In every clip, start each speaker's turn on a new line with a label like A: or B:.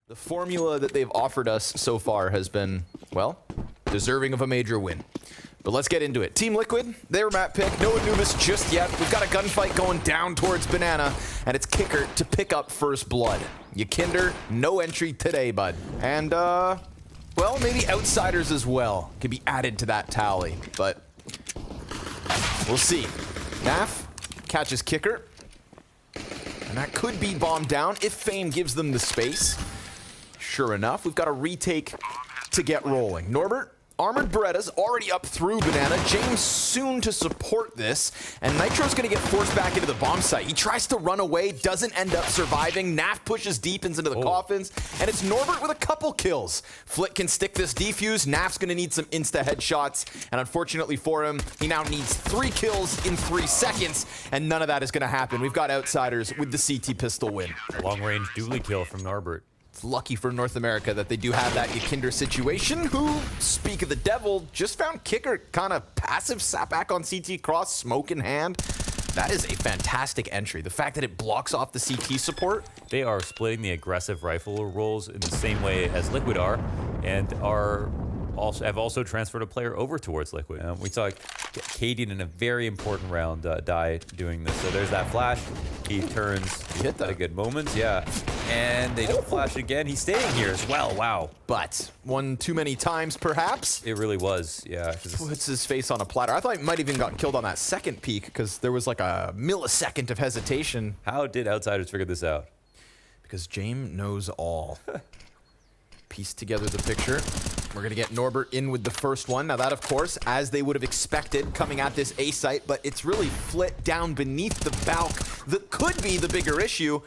A: The formula that they've offered us so far has been, well, deserving of a major win. But let's get into it. Team Liquid, their map pick. No Anubis just yet. We've got a gunfight going down towards Banana, and it's Kicker to pick up first blood. Yakinder, no entry today, bud. And, well, maybe Outsiders as well could be added to that tally, but we'll see. NaV catches Kicker, and that could be bombed down if Fame gives them the space. Sure enough, we've got a retake to get rolling. Norbert, Armored Beretta's already up through Banana. James soon to support this, and Nitro's gonna get forced back into the bomb site. He tries to run away, doesn't end up surviving. NaV pushes deep into the coffins, and it's Norbert with a couple kills. Flit can stick this defuse. NaV's gonna need some insta headshots, and unfortunately for him, he now needs 3 kills in 3 seconds, and none of that is gonna happen. We've got Outsiders with the CT pistol win.
B: A long-range dually kill from Norbert.
A: It's lucky for North America that they do have that Yakinder situation, who, speak of the devil, just found Kicker kind of passive, sat back on CT cross, smoke in hand. That is a fantastic entry. The fact that it blocks off the CT support.
B: They are splitting the aggressive rifle roles in the same way as Liquid are, and have also transferred a player over towards Liquid. We saw Cadian in a very important round die doing this. So there's that flash. He turns
A: hit that
B: at a good moment, yeah. And they don't flash again. He's staying here as well, wow.
A: But one too many times, perhaps.
B: It really was, yeah.
A: Puts his face on a platter. I thought he might have even gotten killed on that second peek because there was like a millisecond of hesitation.
B: How did Outsiders figure this out?
A: Because James knows all. Piece together the picture. We're gonna get Norbert in with the first one. Now that, of course, as they would have expected coming at this A site, but it's really Flit down beneath the balk that could be the bigger issue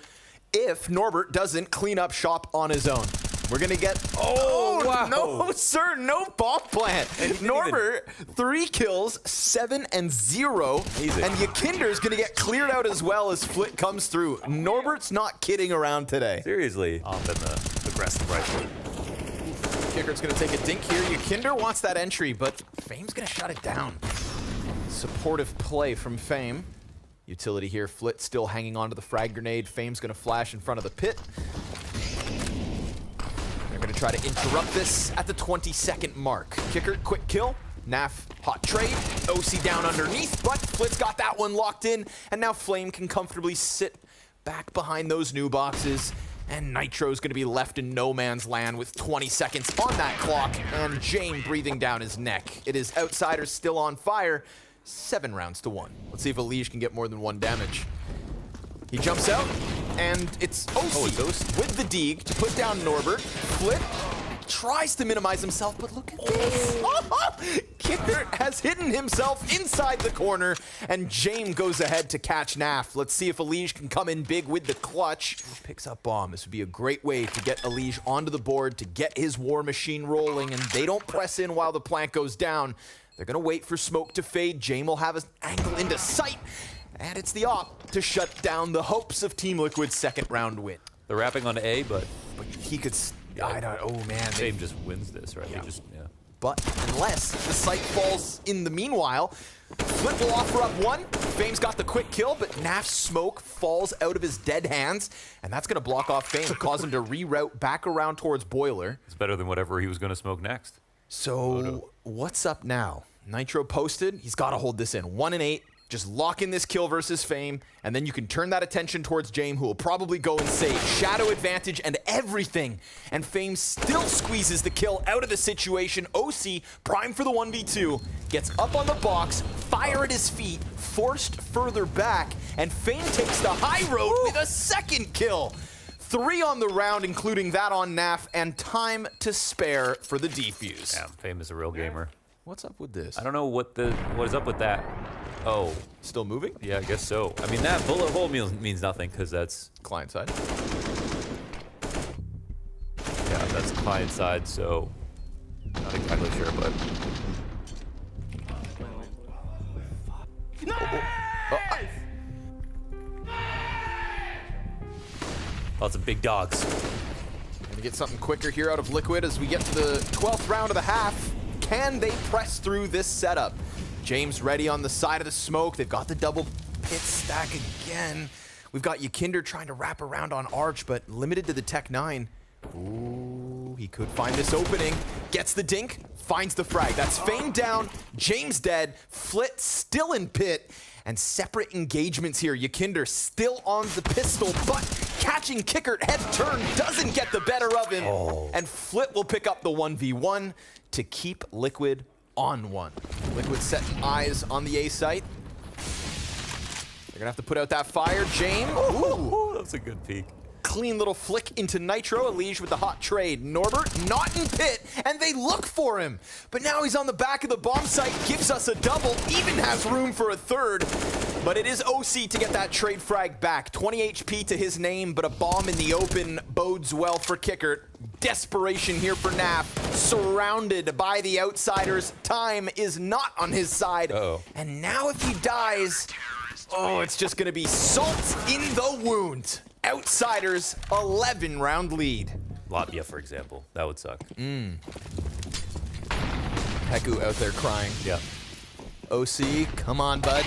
A: if Norbert doesn't clean up shop on his own. We're gonna get,
B: wow.
A: No sir, no bomb plant. Norbert, 3 kills, 7 and 0.
B: Easy.
A: And Yakinder's gonna get cleared out as well as Flit comes through. Norbert's not kidding around today.
B: Seriously. Off in the aggressive rifle.
A: Kicker's gonna take a dink here. Yakinder wants that entry, but Fame's gonna shut it down. Supportive play from Fame. Utility here, Flit still hanging on to the frag grenade. Fame's gonna flash in front of the pit. They're gonna try to interrupt this at the 20-second mark. Kicker, quick kill. NaV, hot trade. OC down underneath, but Flit's got that one locked in, and now Flame can comfortably sit back behind those new boxes. And Nitro's gonna be left in no man's land with 20 seconds on that clock, and Jane breathing down his neck. It is Outsiders still on fire, 7 rounds to 1. Let's see if Elige can get more than 1 damage. He jumps out, and it's OC with the Deeg to put down Norbert. Flit tries to minimize himself, but look at this. Kicker has hidden himself inside the corner, and James goes ahead to catch NaV. Let's see if Elige can come in big with the clutch. Picks up bomb. This would be a great way to get Elige onto the board, to get his war machine rolling, and they don't press in while the plant goes down. They're gonna wait for smoke to fade. James will have an angle into sight, and it's the op to shut down the hopes of Team Liquid's second round win.
B: They're wrapping onto A, but
A: he could. I don't. Oh man.
B: James just wins this, right?
A: Yeah.
B: Yeah.
A: But unless the site falls in the meanwhile, Flit will offer up one. Fame's got the quick kill, but NaV's smoke falls out of his dead hands, and that's gonna block off Fame, cause him to reroute back around towards Boiler.
B: It's better than whatever he was gonna smoke next.
A: So what's up now? Nitro posted. He's got to hold this in. 1 and 8. Just lock in this kill versus Fame, and then you can turn that attention towards James, who will probably go and save shadow advantage and everything. And Fame still squeezes the kill out of the situation. OC, prime for the 1v2, gets up on the box, fire at his feet, forced further back, and Fame takes the high road with a second kill. 3 on the round, including that on NaV, and time to spare for the defuse.
B: Yeah, Fame is a real gamer.
A: What's up with this?
B: I don't know what is up with that. Oh.
A: Still moving?
B: Yeah, I guess so. I mean, that bullet hole means nothing because that's
A: client side.
B: Yeah, that's client side, so not exactly sure, but. Lots of big dogs.
A: Gonna get something quicker here out of Liquid as we get to the 12th round of the half. Can they press through this setup? James ready on the side of the smoke. They've got the double pit stack again. We've got Yakinder trying to wrap around on Arch, but limited to the Tech 9. Ooh, he could find this opening. Gets the dink, finds the frag. That's Fame down, James dead, Flit still in pit, and separate engagements here. Yakinder still on the pistol, but catching Kickert head turn doesn't get the better of him. And Flit will pick up the 1v1 to keep Liquid on one. Liquid setting eyes on the A site. They're gonna have to put out that fire. James, ooh,
B: That was a good peek.
A: clean little flick into Nitro. Elige with the hot trade. Norbert not in pit, and they look for him. But now he's on the back of the bomb site, gives us a double, even has room for a third. But it is OC to get that trade frag back. 20 HP to his name, but a bomb in the open bodes well for Kickert. Desperation here for NaV, surrounded by the outsiders. Time is not on his side. And now if he dies, oh, it's just gonna be salt in the wound. Outsiders, 11-round lead.
B: Latvia, for example. That would suck.
A: Heku out there crying.
B: Yeah.
A: OC, come on, bud.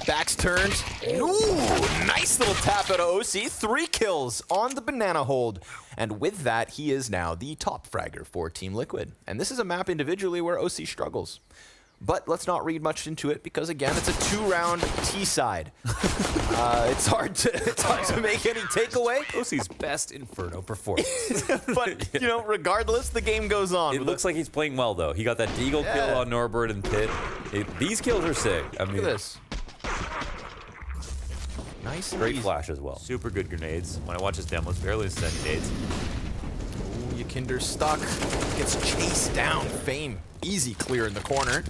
A: Backs turned. Ooh, nice little tap out of OC. 3 kills on the banana hold. And with that, he is now the top fragger for Team Liquid. And this is a map individually where OC struggles. But let's not read much into it because, again, it's a 2-round T-side. It's hard to make any takeaway.
B: OC's best Inferno performance.
A: But, you know, regardless, the game goes on.
B: It looks like he's playing well, though. He got that Deagle kill on Norbert and Pit. These kills are sick. I mean,
A: Look at this. Nice and
B: great
A: easy.
B: flash as well. Super good grenades. When I watch his demos, barely send nades.
A: Ooh, Yakinder stuck. Gets chased down. Fame. Easy clear in the corner.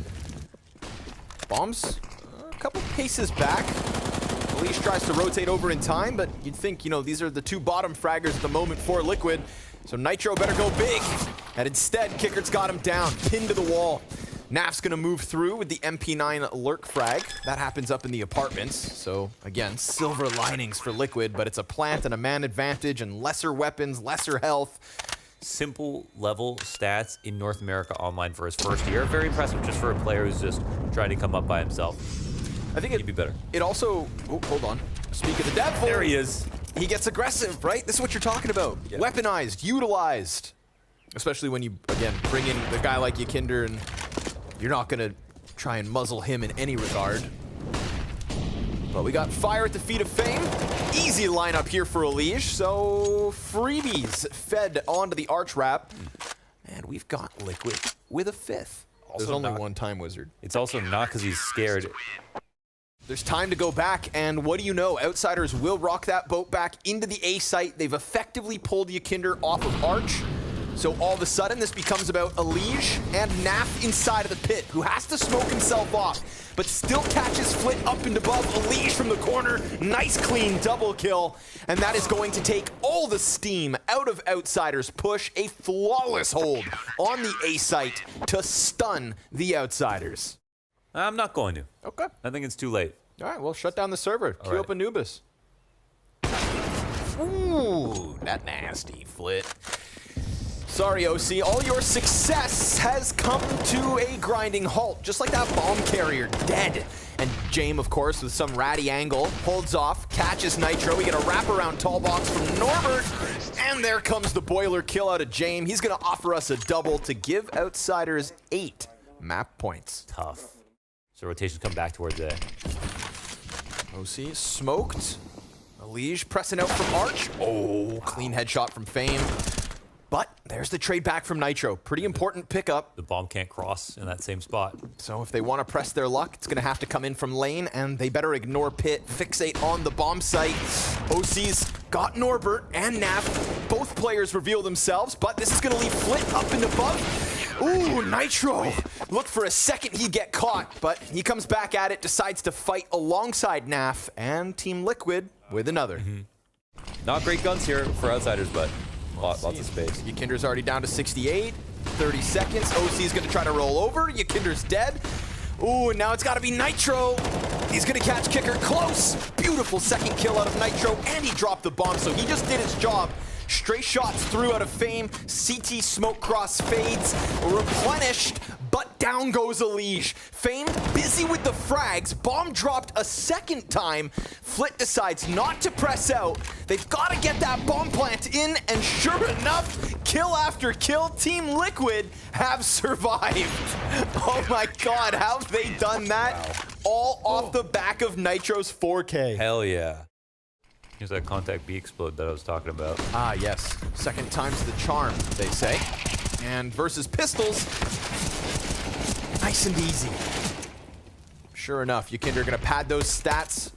A: Bombs a couple paces back. Elige tries to rotate over in time, but you'd think, you know, these are the 2 bottom fraggers at the moment for Liquid. So Nitro better go big. And instead, Kickert's got him down, pinned to the wall. NaV's gonna move through with the MP9 lurk frag. That happens up in the apartments. So again, silver linings for Liquid, but it's a plant and a man advantage and lesser weapons, lesser health.
B: Simple level stats in North America Online for his first year. Very impressive just for a player who's just trying to come up by himself.
A: I think
B: He'd be better.
A: It also, oh, hold on. Speak of the devil.
B: There he is.
A: He gets aggressive, right? This is what you're talking about.
B: Yep.
A: Weaponized, utilized. Especially when you, again, bring in the guy like Yakinder and you're not gonna try and muzzle him in any regard. But we got fire at the feet of Fame. Easy lineup here for Elige. So freebies fed onto the arch wrap. And we've got Liquid with a 5th. There's only one time wizard.
B: It's also not because he's scared.
A: There's time to go back, and what do you know? Outsiders will rock that boat back into the A site. They've effectively pulled Yakinder off of Arch. So all of a sudden, this becomes about Elige and NaV inside of the pit, who has to smoke himself off, but still catches Flit up and above Elige from the corner. Nice clean double kill, and that is going to take all the steam out of Outsiders' push. A flawless hold on the A site to stun the Outsiders.
B: I'm not going to.
A: Okay.
B: I think it's too late.
A: All right, well, shut down the server. Queue up Anubis. Ooh, that nasty Flit. Sorry, OC, all your success has come to a grinding halt, just like that bomb carrier, dead. And James, of course, with some ratty angle, holds off, catches Nitro. We get a wraparound tall box from Norbert, and there comes the boiler kill out of James. He's gonna offer us a double to give Outsiders 8 map points.
B: Tough. So rotations come back towards A.
A: OC smoked. Elige pressing out from Arch. Oh, clean headshot from Fame. But there's the trade back from Nitro. Pretty important pickup.
B: The bomb can't cross in that same spot.
A: So if they want to press their luck, it's going to have to come in from lane, and they better ignore pit, fixate on the bomb site. OC's got Norbert and NaV. Both players reveal themselves, but this is going to leave Flit up and above. Ooh, Nitro. Look for a second he'd get caught, but he comes back at it, decides to fight alongside NaV and Team Liquid with another.
B: Not great guns here for Outsiders, but lots of space.
A: Yakinder's already down to 68. 30 seconds. OC's going to try to roll over. Yakinder's dead. Ooh, and now it's got to be Nitro. He's going to catch Kicker close. Beautiful second kill out of Nitro, and he dropped the bomb, so he just did his job. Stray shots through out of Fame. CT smoke cross fades, replenished, but down goes Elige. Fame busy with the frags. Bomb dropped a second time. Flit decides not to press out. They've got to get that bomb plant in, and sure enough, kill after kill, Team Liquid have survived. Oh my god, how have they done that?
B: Wow.
A: All off the back of Nitro's 4K.
B: Hell yeah. Here's that contact B explode that I was talking about.
A: Ah, yes. Second time's the charm, they say. And versus Pistols, nice and easy. Sure enough, Yikinder gonna pad those stats.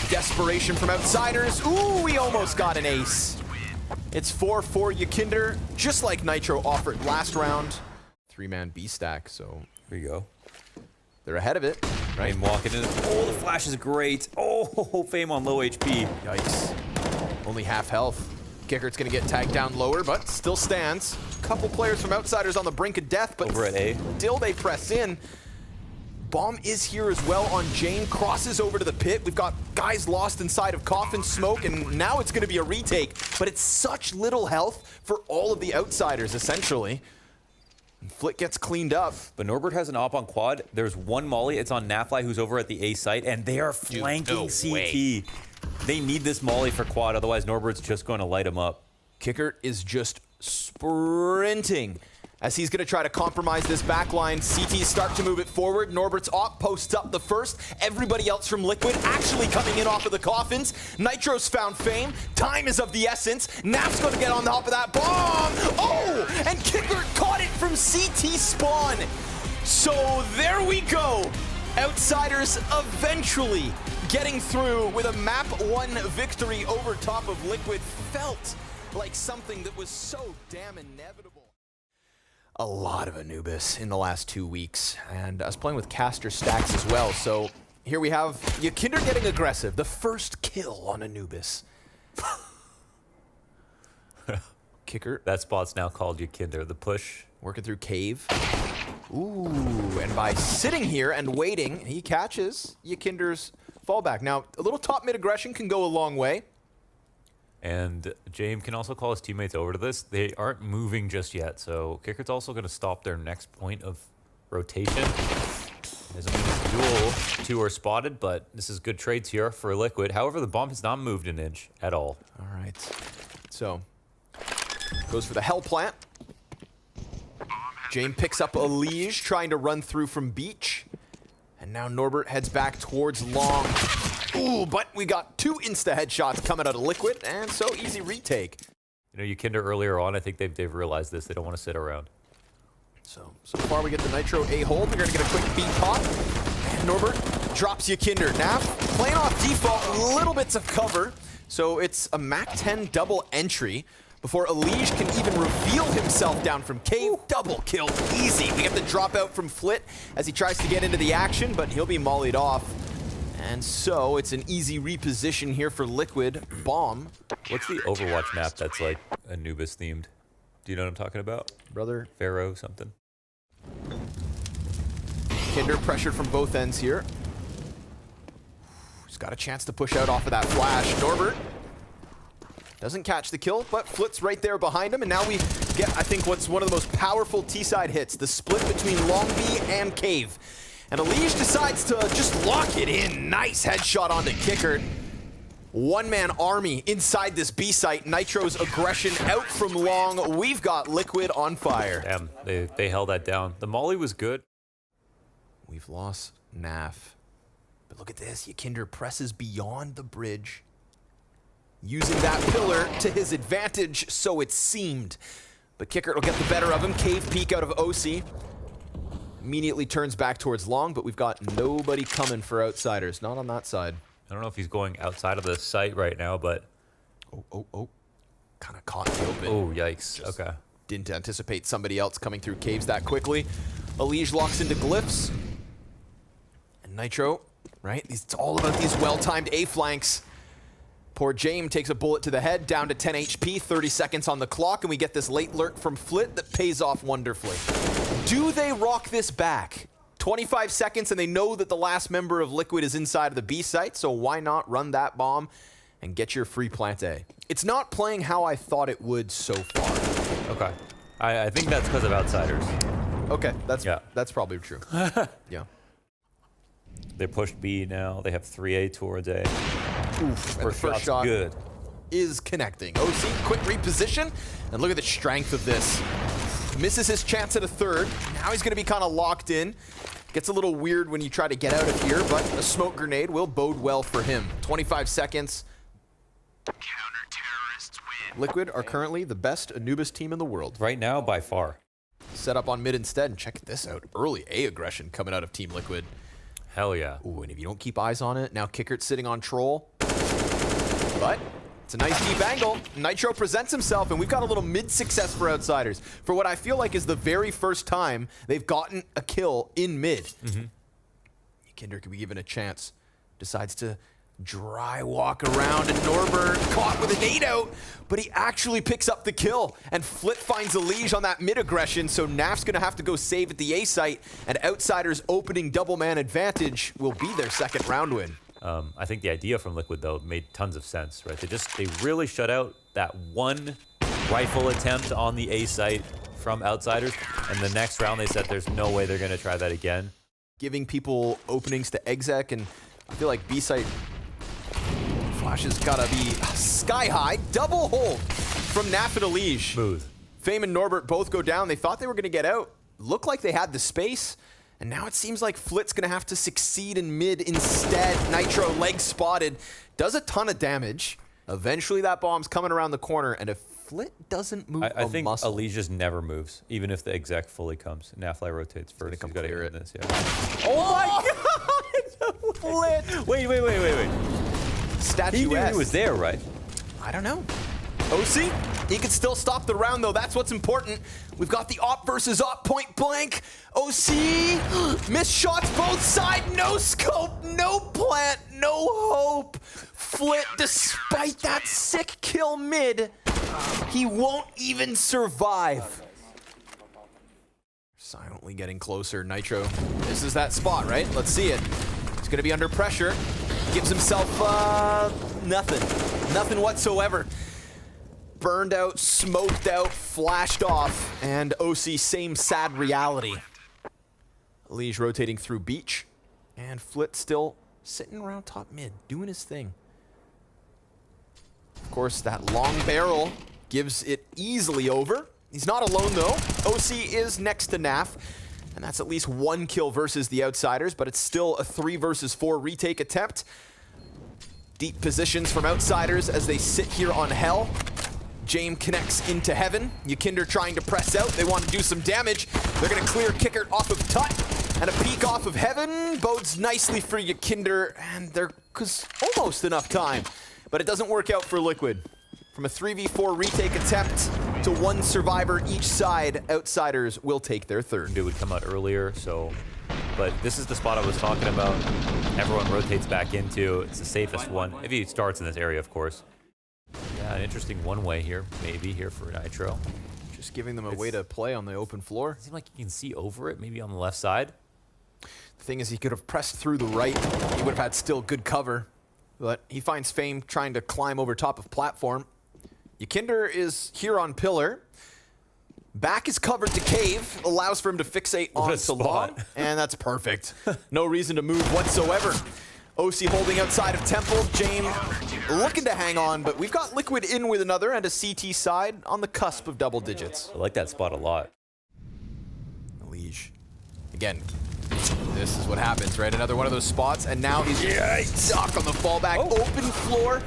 A: Desperation from outsiders. Ooh, we almost got an ace. It's 4-4 Yikinder, just like Nitro offered last round. 3-man B stack, so
B: Here you go.
A: they're ahead of it, right?
B: Fame walking in. Oh, the flash is great. Oh, Fame on low HP.
A: Yikes. Only half health. Kickert's gonna get tagged down lower, but still stands. Couple players from outsiders on the brink of death, but
B: Over at A.
A: still they press in. Bomb is here as well on Jane, crosses over to the pit. We've got guys lost inside of Coffin Smoke, and now it's gonna be a retake, but it's such little health for all of the outsiders, essentially. And Flit gets cleaned up.
B: But Norbert has an op on quad. There's one molly. It's on NaVi, who's over at the A site, and they are flanking
A: no
B: CT.
A: way.
B: They need this molly for quad, otherwise Norbert's just going to light him up.
A: Kickert is just sprinting as he's going to try to compromise this backline. CTs start to move it forward. Norbert's op posts up the first. Everybody else from Liquid actually coming in off of the coffins. Nitro's found Fame. Time is of the essence. Nap's going to get on top of that bomb. Oh, and Kickert caught it from CT spawn. So there we go. Outsiders eventually getting through with a map 1 victory over top of Liquid. Felt like something that was so damn inevitable. A lot of Anubis in the last 2 weeks, and I was playing with caster stacks as well, so here we have Yikinder getting aggressive. The first kill on Anubis. Kicker
B: That spot's now called Yikinder. The push.
A: working through cave. Ooh, and by sitting here and waiting, he catches Yikinder's fallback. Now, a little top mid aggression can go a long way.
B: And James can also call his teammates over to this. They aren't moving just yet, so Kickert's also going to stop their next point of rotation. Doesn't mean it's duel. 2 are spotted, but this is good trades here for Liquid. However, the bomb has not moved an inch at all.
A: All right, so goes for the hell plant. Jane picks up Elige, trying to run through from beach. And now Norbert heads back towards long. Ooh, but we got 2 insta headshots coming out of Liquid, and so easy retake.
B: You know, Yikinder earlier on, I think they've realized this. They don't want to sit around.
A: So far we get the Nitro A hold. They're gonna get a quick beat pop. And Norbert drops Yikinder. Nav playing off default, little bits of cover. So it's a MAC-10 double entry before Elige can even reveal himself down from cave. Double kill, easy. We get the dropout from Flit as he tries to get into the action, but he'll be mollied off. And so it's an easy reposition here for Liquid. Bomb.
B: What's the Overwatch map that's like Anubis themed? Do you know what I'm talking about?
A: Brother.
B: Pharaoh something?
A: Kinder pressured from both ends here. He's got a chance to push out off of that flash. Norbert doesn't catch the kill, but Flit's right there behind him. And now we get, I think, what's one of the most powerful T-side hits. The split between Long B and Cave. And Elige decides to just lock it in. Nice headshot onto Kickert. One-man army inside this B site. Nitro's aggression out from long. We've got Liquid on fire.
B: Damn, they held that down. The molly was good.
A: We've lost Naf. But look at this. Yikinder presses beyond the bridge, using that pillar to his advantage, so it seemed. But Kickert will get the better of him. Cave peek out of OC. Immediately turns back towards long, but we've got nobody coming for outsiders. Not on that side.
B: I don't know if he's going outside of the site right now, but...
A: Oh. Kind of caught the open.
B: Oh, yikes. Okay.
A: Didn't anticipate somebody else coming through caves that quickly. Elige locks into glyphs. And Nitro, right? It's all about these well-timed A-flanks. Poor James takes a bullet to the head, down to 10 HP, 30 seconds on the clock, and we get this late lurk from Flit that pays off wonderfully. Do they rock this back? 25 seconds, and they know that the last member of Liquid is inside of the B site, so why not run that bomb and get your free plant A. It's not playing how I thought it would so far.
B: Okay. I think that's because of outsiders.
A: Okay, that's probably true. Yeah.
B: They pushed B now. They have 3A towards A.
A: Oof,
B: First shot good.
A: Is connecting. OC, quick reposition, and look at the strength of this. Misses his chance at a third. Now he's gonna be kind of locked in. Gets a little weird when you try to get out of here, but a smoke grenade will bode well for him. 25 seconds.
C: Counter-terrorists win.
A: Liquid are currently the best Anubis team in the world.
B: Right now, by far.
A: Set up on mid instead, and check this out. Early A aggression coming out of Team Liquid.
B: Hell yeah.
A: Ooh, and if you don't keep eyes on it, now Kickert's sitting on Troll. But it's a nice deep angle. Nitro presents himself, and we've got a little mid-success for outsiders. For what I feel like is the very first time they've gotten a kill in mid. Kinder could be given a chance. Decides to dry walk around, and Norbert caught with a nade out, but he actually picks up the kill, and Flit finds a liege on that mid aggression, so Naf's gonna have to go save at the A site, and outsiders opening double man advantage will be their second round win.
B: I think the idea from Liquid, though, made tons of sense, right? They really shut out that one rifle attempt on the A site from outsiders, and the next round they said there's no way they're gonna try that again.
A: Giving people openings to exec, and I feel like B site Flash has gotta be sky high. Double hold from Naf and Elige.
B: Smooth.
A: Fame and Norbert both go down. They thought they were gonna get out. Looked like they had the space. And now it seems like Flit's gonna have to succeed in mid instead. Nitro leg spotted. Does a ton of damage. Eventually that bomb's coming around the corner, and if Flit doesn't move
B: I think
A: muscle.
B: Elige just never moves, even if the exec fully comes. Nafly rotates first.
A: He's
B: Gotta
A: clear
B: get
A: it.
B: in this, yeah. Oh my god!
A: Flit!
B: Wait.
A: Statuesque.
B: He knew he was there, right?
A: I don't know. OC, he can still stop the round though. That's what's important. We've got the op versus op point blank. OC, missed shots both sides. No scope, no plant, no hope. Flit, despite that sick kill mid, he won't even survive. Silently getting closer, Nitro. This is that spot, right? Let's see it. He's gonna be under pressure. Gives himself nothing whatsoever. Burned out, smoked out, flashed off, and OC same sad reality. Elige rotating through beach, and Flit still sitting around top mid, doing his thing. Of course, that long barrel gives it easily over. He's not alone though. OC is next to Naf, and that's at least one kill versus the outsiders, but it's still a 3 versus 4 retake attempt. Deep positions from outsiders as they sit here on Hell. James connects into Heaven. Yakinder trying to press out. They want to do some damage. They're going to clear Kickert off of Tut. And a peek off of Heaven bodes nicely for Yakinder. And there's almost enough time. But it doesn't work out for Liquid. From a 3v4 retake attempt to one survivor each side, outsiders will take their third.
B: It would come out earlier, so... But this is the spot I was talking about. Everyone rotates back into. It's the safest one. If he starts in this area, of course. Yeah, an interesting one-way here, maybe, here for Nitro.
A: Just giving them a way to play on the open floor.
B: It seems like you can see over it, maybe on the left side.
A: The thing is, he could have pressed through the right. He would have had still good cover. But he finds Fame trying to climb over top of platform. Yakinder is here on pillar. Back is covered to cave, allows for him to fixate onto long, and that's perfect. No reason to move whatsoever. OC holding outside of Temple. James looking to hang on, but we've got Liquid in with another and a CT side on the cusp of double digits.
B: I like that spot a lot.
A: Elige. Again, this is what happens, right? Another one of those spots, and now he's stuck on the fallback. Open floor.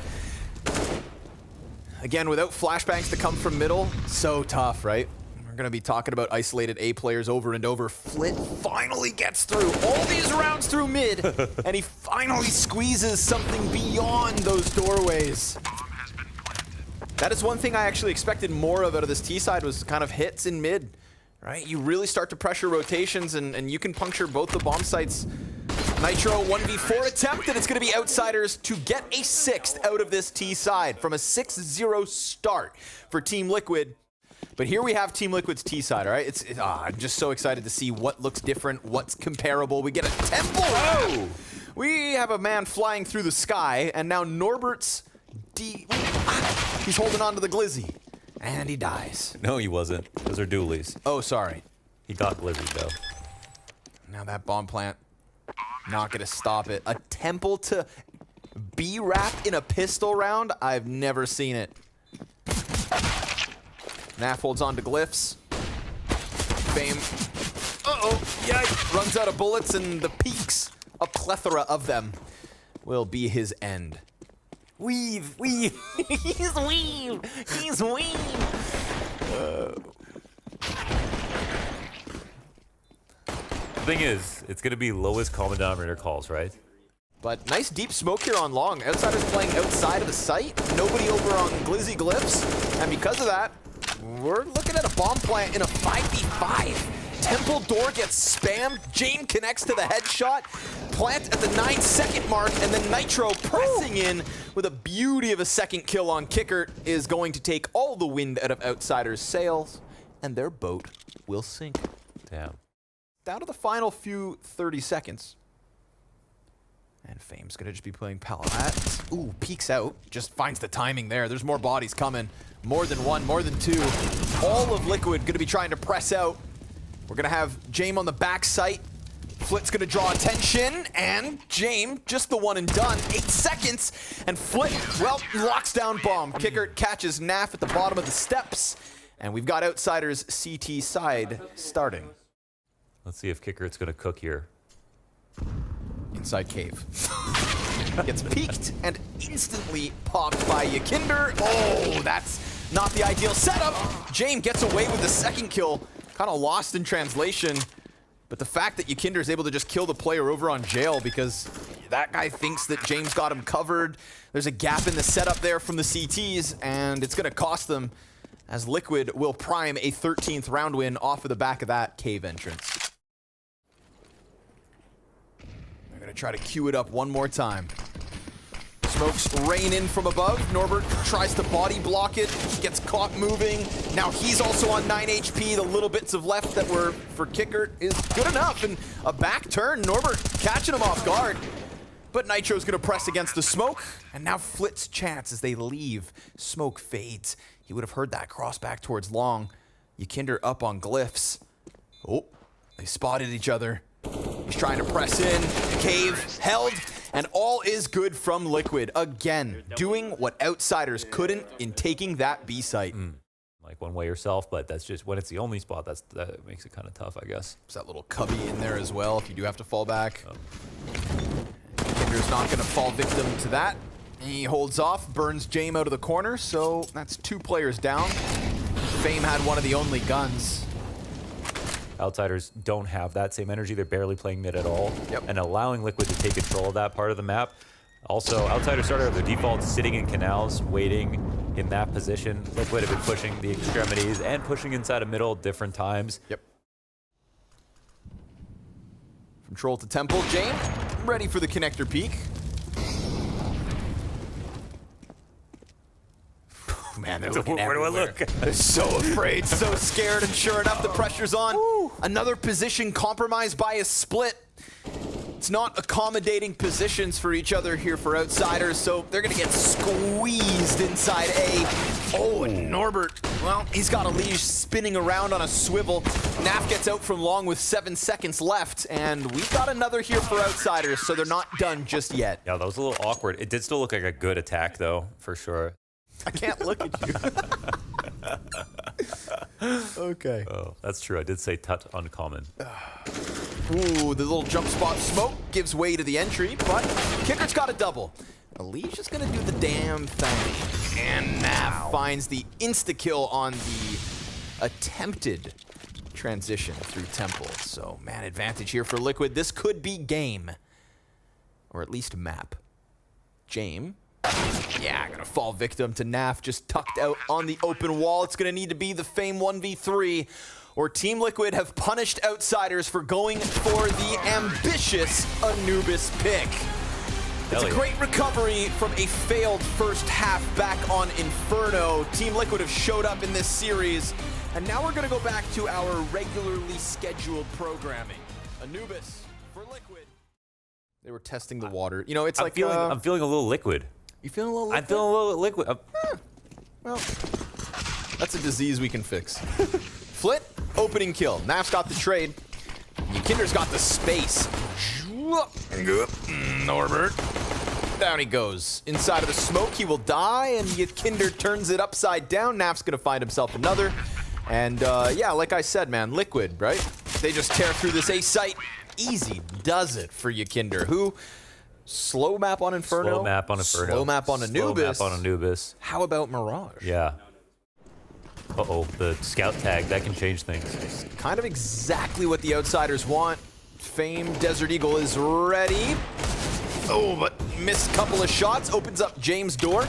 A: Again, without flashbangs to come from middle, so tough, right? We're gonna be talking about isolated A players over and over. Flit finally gets through all these rounds through mid, and he finally squeezes something beyond those doorways. That is one thing I actually expected more of out of this T side, was kind of hits in mid, right? You really start to pressure rotations, and you can puncture both the bomb sites. Nitro 1v4 attempt, and it's gonna be outsiders to get a 6th out of this T side from a 6-0 start for Team Liquid. But here we have Team Liquid's T side, all right? I'm just so excited to see what looks different, what's comparable. We get a Temple. We have a man flying through the sky, and now Norbert's He's holding on to the Glizzy. And he dies.
B: No, he wasn't. Those are dualies.
A: Oh, sorry.
B: He got Glizzy, though.
A: Now that bomb plant, not going to stop it. A temple to be wrapped in a pistol round? I've never seen it. Naf holds on to glyphs. Fame. Uh-oh. Yikes. Runs out of bullets, and the peaks, a plethora of them, will be his end. Weave. He's weave. He's weave.
B: The thing is, it's going to be lowest common denominator calls, right?
A: But nice deep smoke here on long. Outsiders playing outside of the site. Nobody over on Glizzy Glyphs. And because of that, we're looking at a bomb plant in a 5v5. Temple door gets spammed. Jane connects to the headshot. Plant at the 9-second mark. And then Nitro pressing in with a beauty of a second kill on Kicker is going to take all the wind out of Outsiders' sails. And their boat will sink.
B: Damn.
A: Down to the final few 30 seconds. And Fame's gonna just be playing Palat. Ooh, peeks out. Just finds the timing there. There's more bodies coming. More than one, more than two. All of Liquid gonna be trying to press out. We're gonna have Jame on the back site. Flit's gonna draw attention, and Jame, just the one and done. 8 seconds, and Flit, well, locks down bomb. Kicker catches Naf at the bottom of the steps, and we've got Outsiders CT side starting.
B: Let's see if Kickert's gonna cook here.
A: Inside cave. Gets peeked and instantly popped by Yakinder. Oh, that's not the ideal setup. Jame gets away with the second kill. Kind of lost in translation. But the fact that Yakinder is able to just kill the player over on jail because that guy thinks that James got him covered. There's a gap in the setup there from the CTs, and it's going to cost them as Liquid will prime a 13th round win off of the back of that cave entrance. They're going to try to queue it up one more time. Smokes rain in from above. Norbert tries to body block it, gets caught moving. Now he's also on 9 HP. The little bits of left that were for Kicker is good enough. And a back turn, Norbert catching him off guard. But Nitro's gonna press against the smoke. And now Flit's chance as they leave. Smoke fades. He would have heard that cross back towards long. Yakinder up on glyphs. Oh, they spotted each other. He's trying to press in. Cave held. And all is good from Liquid. Again, doing what Outsiders couldn't in taking that B site.
B: Like one way yourself, but that's just when it's the only spot, that makes it kind of tough, I guess.
A: There's that little cubby in there as well if you do have to fall back. Kinder's not going to fall victim to that. He holds off, burns Jame out of the corner, so that's 2 players down. Fame had one of the only guns.
B: Outsiders don't have that same energy. They're barely playing mid at all.
A: Yep.
B: And allowing Liquid to take control of that part of the map. Also, Outsiders started their default sitting in canals, waiting in that position. Liquid have been pushing the extremities and pushing inside of middle different times.
A: Yep. From Troll to Temple, Jane, ready for the connector peak. Man, they're looking
B: where do I look?
A: They're so afraid, so scared, and sure enough, the pressure's on. Woo. Another position compromised by a split. It's not accommodating positions for each other here for Outsiders, so they're gonna get squeezed inside A. Oh, and Norbert, well, he's got a leash spinning around on a swivel. Naf gets out from long with 7 seconds left, and we've got another here for Outsiders, so they're not done just yet.
B: Yeah, that was a little awkward. It did still look like a good attack, though, for sure.
A: I can't look at you. Okay.
B: Oh, that's true. I did say tut uncommon.
A: Ooh, the little jump spot smoke gives way to the entry, but Kicker's got a double. Alicia's gonna do the damn thing. And Naf finds the insta-kill on the attempted transition through Temple. So, man, advantage here for Liquid. This could be game. Or at least map. Jame. Yeah, gonna fall victim to Naf, just tucked out on the open wall. It's gonna need to be the Fame 1v3, or Team Liquid have punished Outsiders for going for the ambitious Anubis pick. It's a great recovery from a failed first half back on Inferno. Team Liquid have showed up in this series, and now we're gonna go back to our regularly scheduled programming. Anubis for Liquid. They were testing the water. You know, it's
B: I'm feeling a little Liquid.
A: You feeling a little liquid?
B: I'm feeling a little liquid.
A: Well, that's a disease we can fix. Flit, opening kill. Naf's got the trade. Kinder's got the space. Norbert. Down he goes. Inside of the smoke, he will die, and Kinder turns it upside down. Naf's gonna find himself another. And yeah, like I said, man, Liquid, right? They just tear through this A site. Easy does it for Kinder, who slow map on Inferno.
B: Slow map on Inferno.
A: Slow map on Anubis.
B: Slow map on Anubis.
A: How about Mirage?
B: Yeah. Uh-oh, the scout tag, that can change things.
A: Kind of exactly what the Outsiders want. Fame, Desert Eagle is ready. Oh, but missed a couple of shots. Opens up James' door.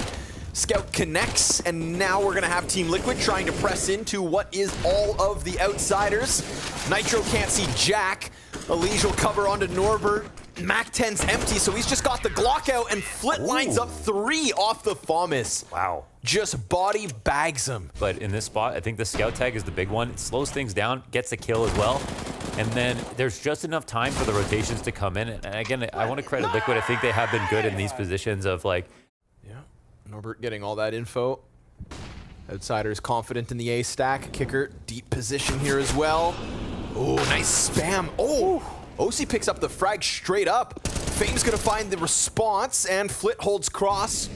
A: Scout connects, and now we're gonna have Team Liquid trying to press into what is all of the Outsiders. Nitro can't see Jack. Elige will cover onto Norbert. Mac 10's empty, so he's just got the Glock out, and Flit lines up 3 off the FAMAS.
B: Wow.
A: Just body bags him.
B: But in this spot, I think the scout tag is the big one. It slows things down, gets a kill as well. And then there's just enough time for the rotations to come in. And again, I want to credit Liquid. I think they have been good in these positions of like...
A: Yeah, Norbert getting all that info. Outsiders confident in the A stack. Kicker, deep position here as well. Oh, nice spam. Oh, OC picks up the frag straight up. Fame's gonna find the response, and Flit holds cross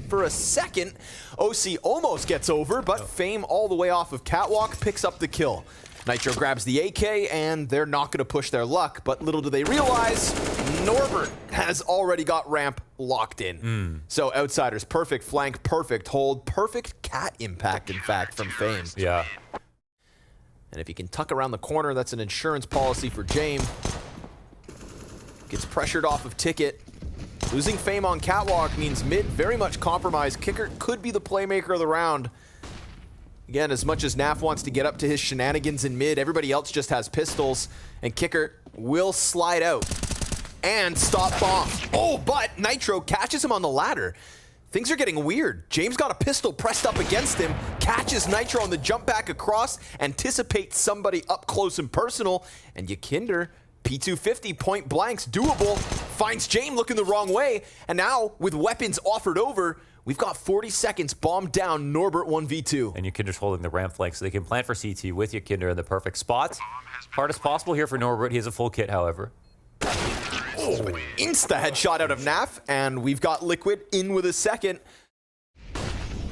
A: for a second. OC almost gets over, but Fame all the way off of Catwalk picks up the kill. Nitro grabs the AK, and they're not gonna push their luck, but little do they realize, Norbert has already got ramp locked in. So Outsiders, perfect flank, perfect hold, perfect cat impact, in fact, from Fame.
B: Yeah.
A: And if he can tuck around the corner, that's an insurance policy for James. Gets pressured off of Ticket. Losing Fame on Catwalk means mid very much compromised. Kicker could be the playmaker of the round. Again, as much as Naf wants to get up to his shenanigans in mid, everybody else just has pistols, and Kicker will slide out and stop bomb. Oh, but Nitro catches him on the ladder. Things are getting weird. James got a pistol pressed up against him, catches Nitro on the jump back across, anticipates somebody up close and personal, and Kinder, P250, point blanks, doable, finds James looking the wrong way, and now, with weapons offered over, we've got 40 seconds, bomb down, Norbert 1v2.
B: And Kinder's holding the ramp flank, so they can plant for CT with Kinder in the perfect spots. Hardest possible here for Norbert. He has a full kit, however.
A: Oh, an insta headshot out of Naf, and we've got Liquid in with a second.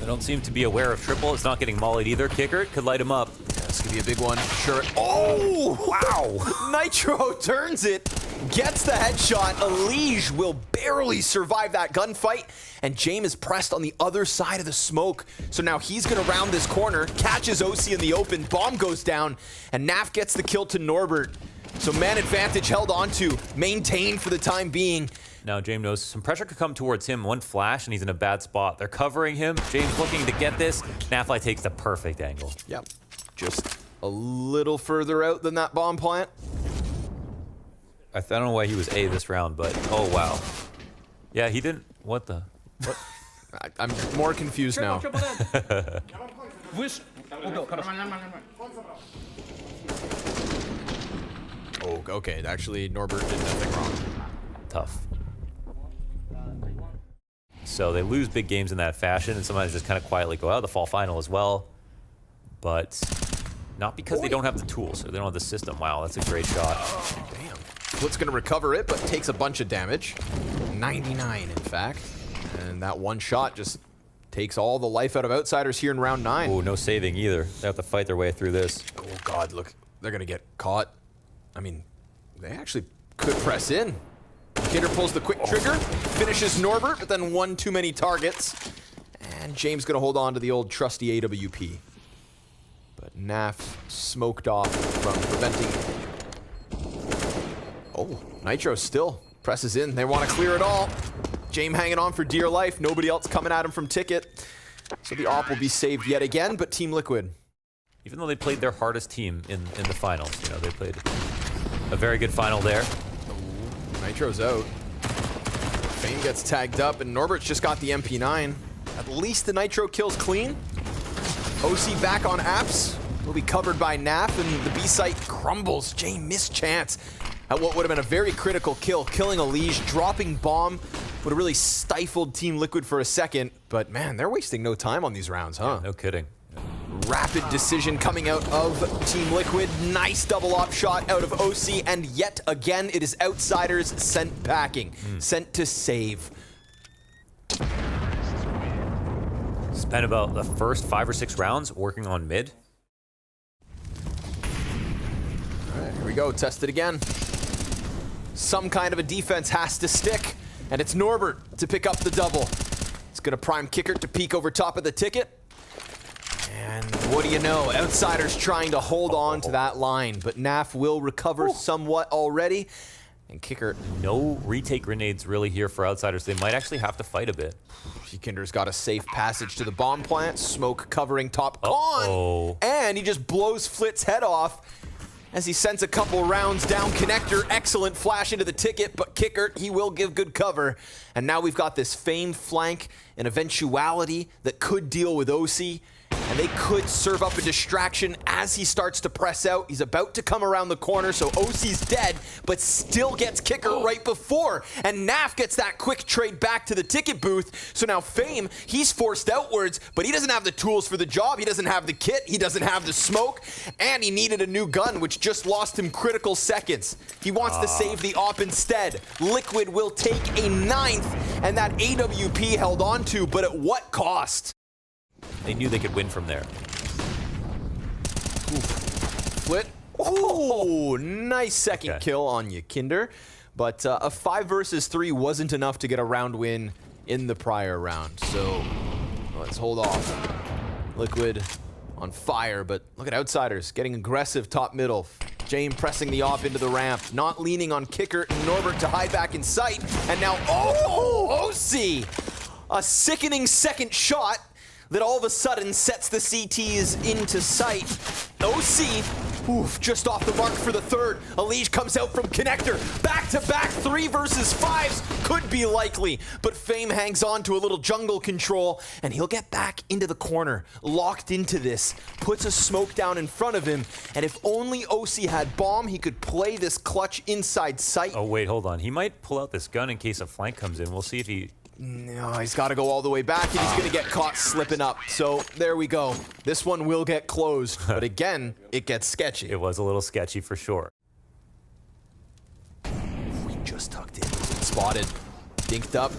B: They don't seem to be aware of triple. It's not getting mollied either. Kicker could light him up.
A: Yeah, this could be a big one. Sure. Oh, wow. Nitro turns it, gets the headshot. Elige will barely survive that gunfight, and James is pressed on the other side of the smoke. So now he's going to round this corner, catches OC in the open, bomb goes down, and Naf gets the kill to Norbert. So man advantage held onto, maintained for the time being.
B: Now James knows some pressure could come towards him. One flash and he's in a bad spot. They're covering him. James looking to get this. NaFi takes the perfect angle.
A: Yep, just a little further out than that bomb plant.
B: I don't know why he was A this round, but oh wow. Yeah, he didn't, what the? What?
A: I'm more confused now. Oh, okay, actually Norbert did nothing wrong.
B: Tough. So they lose big games in that fashion, and sometimes just kind of quietly go out of the fall final as well. But not because they don't have the tools or they don't have the system. Wow, that's a great shot.
A: Damn. Split's gonna recover it, but takes a bunch of damage. 99, in fact. And that one shot just takes all the life out of Outsiders here in round 9.
B: Oh, no saving either. They have to fight their way through this.
A: Oh God, look, they're gonna get caught. I mean, they actually could press in. Kinder pulls the quick trigger, finishes Norbert, but then one too many targets. And James gonna hold on to the old trusty AWP. But Naf smoked off from preventing. Oh, Nitro still presses in. They want to clear it all. James hanging on for dear life. Nobody else coming at him from Ticket. So the op will be saved yet again, but Team Liquid.
B: Even though they played their hardest team in the finals, you know, they played a very good final there.
A: Nitro's out. Fame gets tagged up, and Norbert's just got the MP9. At least the Nitro kill's clean. OC back on apps. Will be covered by Naf, and the B site crumbles. James missed chance at what would have been a very critical kill, killing Elige, dropping bomb. would have really stifled Team Liquid for a second, but man, they're wasting no time on these rounds, huh?
B: No kidding.
A: Rapid decision coming out of Team Liquid. Nice double op shot out of OC, and yet again, it is Outsiders sent packing, sent to save.
B: Spent about the first 5 or 6 rounds working on mid.
A: All right, here we go, test it again. Some kind of a defense has to stick, and it's Norbert to pick up the double. It's gonna prime Kicker to peek over top of the ticket. And what do you know? Outsiders trying to hold on to that line, but NaV will recover somewhat already. And Kicker,
B: No retake grenades really here for Outsiders. They might actually have to fight a bit.
A: Kinder's got a safe passage to the bomb plant, smoke covering top con, and he just blows Flit's head off as he sends a couple rounds down connector. Excellent flash into the ticket, but Kicker, he will give good cover. And now we've got this famed flank, an eventuality that could deal with OC. And they could serve up a distraction as he starts to press out. He's about to come around the corner, so OC's dead, but still gets Kicker right before. And NaV gets that quick trade back to the ticket booth. So now Fame, he's forced outwards, but he doesn't have the tools for the job. He doesn't have the kit, he doesn't have the smoke, and he needed a new gun, which just lost him critical seconds. He wants to save the op instead. Liquid will take a 9th, and that AWP held on to, but at what cost?
B: They knew they could win from there.
A: Flit. Oh, nice second kill on you, Kinder. But a 5 versus 3 wasn't enough to get a round win in the prior round. So let's hold off. Liquid on fire, but look at Outsiders getting aggressive top middle. Jame pressing the op into the ramp, not leaning on Kicker and Norbert to hide back in sight. And now, OC! A sickening second shot that all of a sudden sets the CTs into sight. OC, just off the mark for the third. Elige comes out from connector. Back-to-back 3 versus 5s could be likely, but Fame hangs on to a little jungle control, and he'll get back into the corner, locked into this, puts a smoke down in front of him, and if only OC had bomb, he could play this clutch inside sight.
B: Oh, wait, hold on. He might pull out this gun in case a flank comes in. We'll see if he...
A: No, he's got to go all the way back, and he's going to get caught slipping up. So there we go. This one will get closed, but again, it gets sketchy.
B: It was a little sketchy for sure.
A: We just tucked in. Spotted. Dinked up.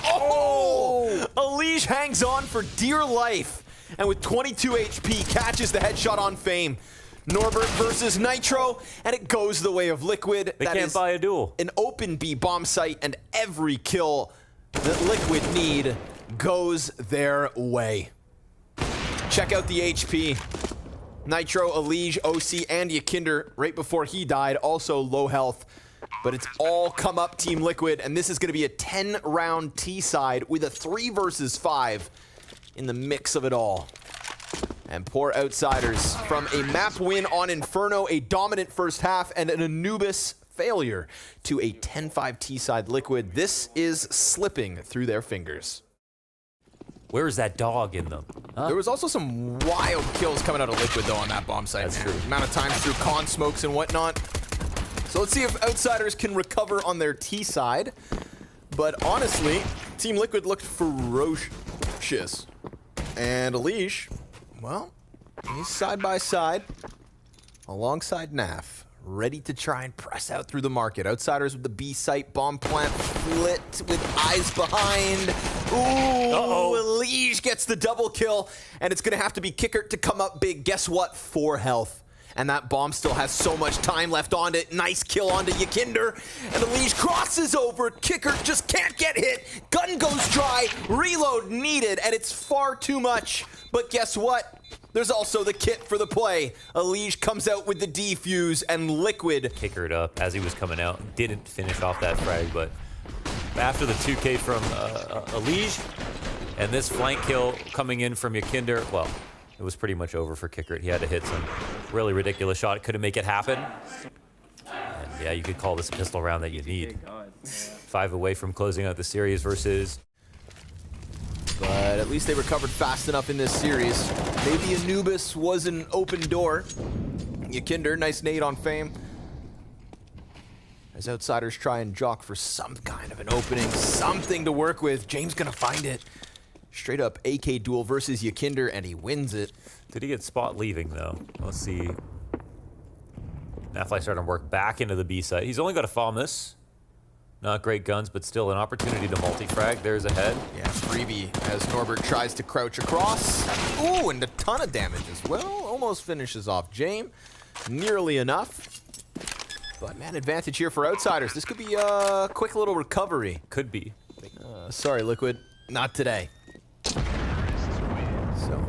A: Oh! Elige hangs on for dear life, and with 22 HP, catches the headshot on Fame. Norbert versus Nitro, and it goes the way of Liquid.
B: They can't buy a duel.
A: An open B bomb site, and every kill that Liquid need goes their way. Check out the HP. Nitro, Elige, OC, and Yakinder, right before he died, also low health. But it's all come up Team Liquid, and this is going to be a 10-round T-side with a 3 versus 5 in the mix of it all. And poor Outsiders from a map win on Inferno, a dominant first half, and an Anubis failure to a 10-5 T-side Liquid. This is slipping through their fingers.
B: Where's that dog in them? Huh?
A: There was also some wild kills coming out of Liquid, though, on that bomb site.
B: That's true.
A: Amount of times through con smokes and whatnot. So let's see if Outsiders can recover on their T-side. But honestly, Team Liquid looked ferocious. And Elige, well, he's side by side alongside NaV, ready to try and press out through the market. Outsiders with the B site, bomb plant, Flit with eyes behind. Ooh, Elige gets the double kill, and it's gonna have to be Kicker to come up big. Guess what? 4 health. And that bomb still has so much time left on it. Nice kill onto Yakinder. And Elige crosses over. Kicker just can't get hit. Gun goes dry. Reload needed. And it's far too much. But guess what? There's also the kit for the play. Elige comes out with the defuse, and Liquid
B: Kickered up as he was coming out. Didn't finish off that frag, but after the 2K from Elige and this flank kill coming in from Yakinder, well, it was pretty much over for Kicker. He had to hit some really ridiculous shot. Couldn't make it happen. And yeah, you could call this a pistol round that you need. 5 away from closing out the series versus...
A: But at least they recovered fast enough in this series. Maybe Anubis was an open door. Yakinder, nice nade on Fame. As Outsiders try and jock for some kind of an opening, something to work with, James gonna find it. Straight up AK duel versus Yakinder, and he wins it.
B: Did he get spot leaving, though? Let's see. NaVi starting to work back into the B side. He's only got a FAMAS. Not great guns, but still an opportunity to multi-frag. There's a head.
A: Yeah, freebie as Norbert tries to crouch across. Ooh, and a ton of damage as well. Almost finishes off James. Nearly enough. But man, advantage here for Outsiders. This could be a quick little recovery.
B: Could be.
A: Sorry, Liquid. Not today. So.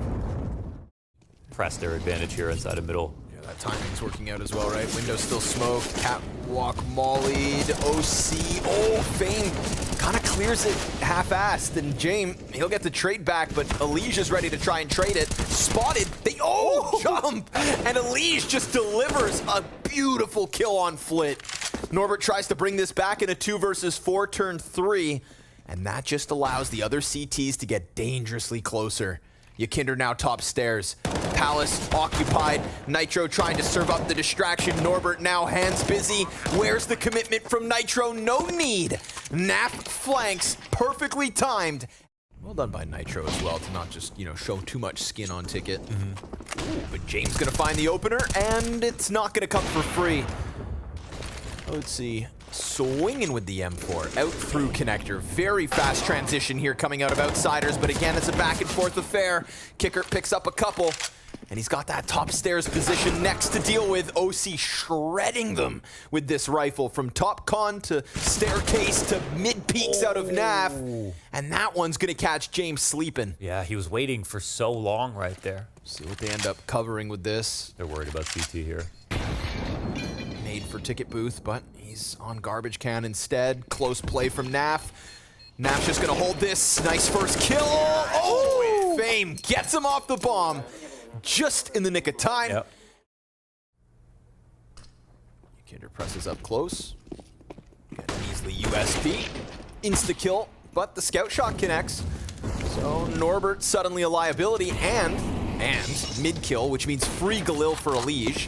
B: Press their advantage here inside of middle.
A: Yeah, that timing's working out as well, right? Window still smoked. Catwalk mollied. OC. Oh, Fame kind of clears it half-assed. And James, he'll get the trade back, but Alicia's ready to try and trade it. Spotted. They jump! And Elige just delivers a beautiful kill on Flit. Norbert tries to bring this back in a 2 versus 4 turn 3. And that just allows the other CTs to get dangerously closer. Yakinder now top stairs. Palace occupied. Nitro trying to serve up the distraction. Norbert now hands busy. Where's the commitment from Nitro? No need. Nap flanks, perfectly timed. Well done by Nitro as well to not just, show too much skin on Ticket. Ooh, but James gonna find the opener, and it's not gonna come for free. Let's see. Swinging with the M4, out through connector. Very fast transition here coming out of Outsiders, but again, it's a back and forth affair. Kicker picks up a couple, and he's got that top stairs position next to deal with. OC shredding them with this rifle from top con to staircase to mid peaks out of NaV, and that one's gonna catch James sleeping.
B: Yeah, he was waiting for so long right there.
A: See what they end up covering with this.
B: They're worried about CT here.
A: Made for Ticket booth, but he's on garbage can instead. Close play from NaV. NaV's just gonna hold this. Nice first kill. Oh, Fame gets him off the bomb just in the nick of time.
B: Yep.
A: Yakinder presses up close. Got an easily USP. Insta kill, but the scout shot connects. So Norbert suddenly a liability and mid kill, which means free Galil for Elige.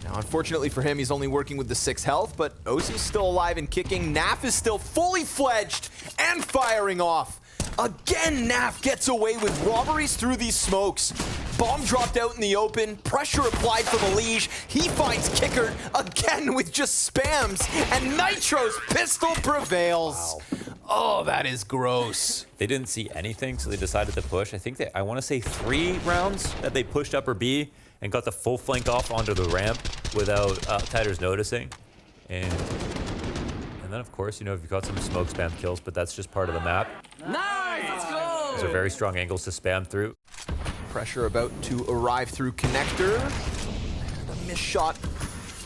A: Now, unfortunately for him, he's only working with the 6 health, but OC's still alive and kicking. NaV is still fully fledged and firing off. Again, NaV gets away with robberies through these smokes. Bomb dropped out in the open, pressure applied from Elige. He finds Kicker again with just spams, and Nitro's pistol prevails. Wow. Oh, that is gross.
B: They didn't see anything, so they decided to push. I think I want to say 3 rounds that they pushed upper B and got the full flank off onto the ramp without Outsiders noticing. And then, of course, you've got some smoke spam kills, but that's just part of the map.
C: Nice, let's go!
B: Those are very strong angles to spam through.
A: Pressure about to arrive through connector. And a missed shot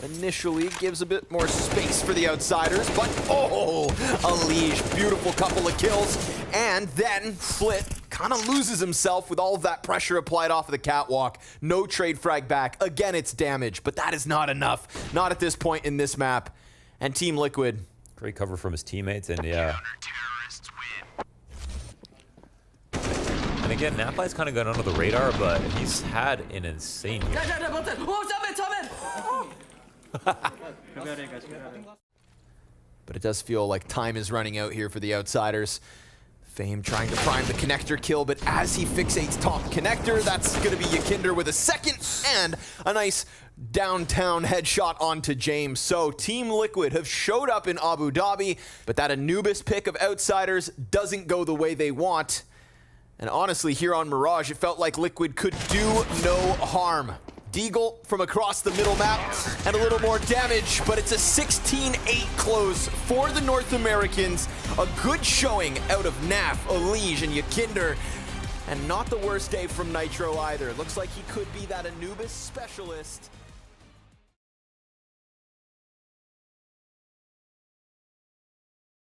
A: initially gives a bit more space for the Outsiders, but Elige, beautiful couple of kills. And then Flit kind of loses himself with all of that pressure applied off of the catwalk. No trade frag back. Again, it's damage, but that is not enough. Not at this point in this map. And Team Liquid.
B: Great cover from his teammates, and yeah. And again, NaVi's kind of gone under the radar, but he's had an insane year.
A: But it does feel like time is running out here for the Outsiders. Fame trying to prime the connector kill, but as he fixates top connector, that's going to be Yakinder with a second and a nice downtown headshot onto James. So Team Liquid have showed up in Abu Dhabi, but that Anubis pick of Outsiders doesn't go the way they want. And honestly, here on Mirage, it felt like Liquid could do no harm. Deagle from across the middle map and a little more damage, but it's a 16-8 close for the North Americans. A good showing out of NaV, Elige, and Yakinder. And not the worst day from Nitro either. Looks like he could be that Anubis specialist.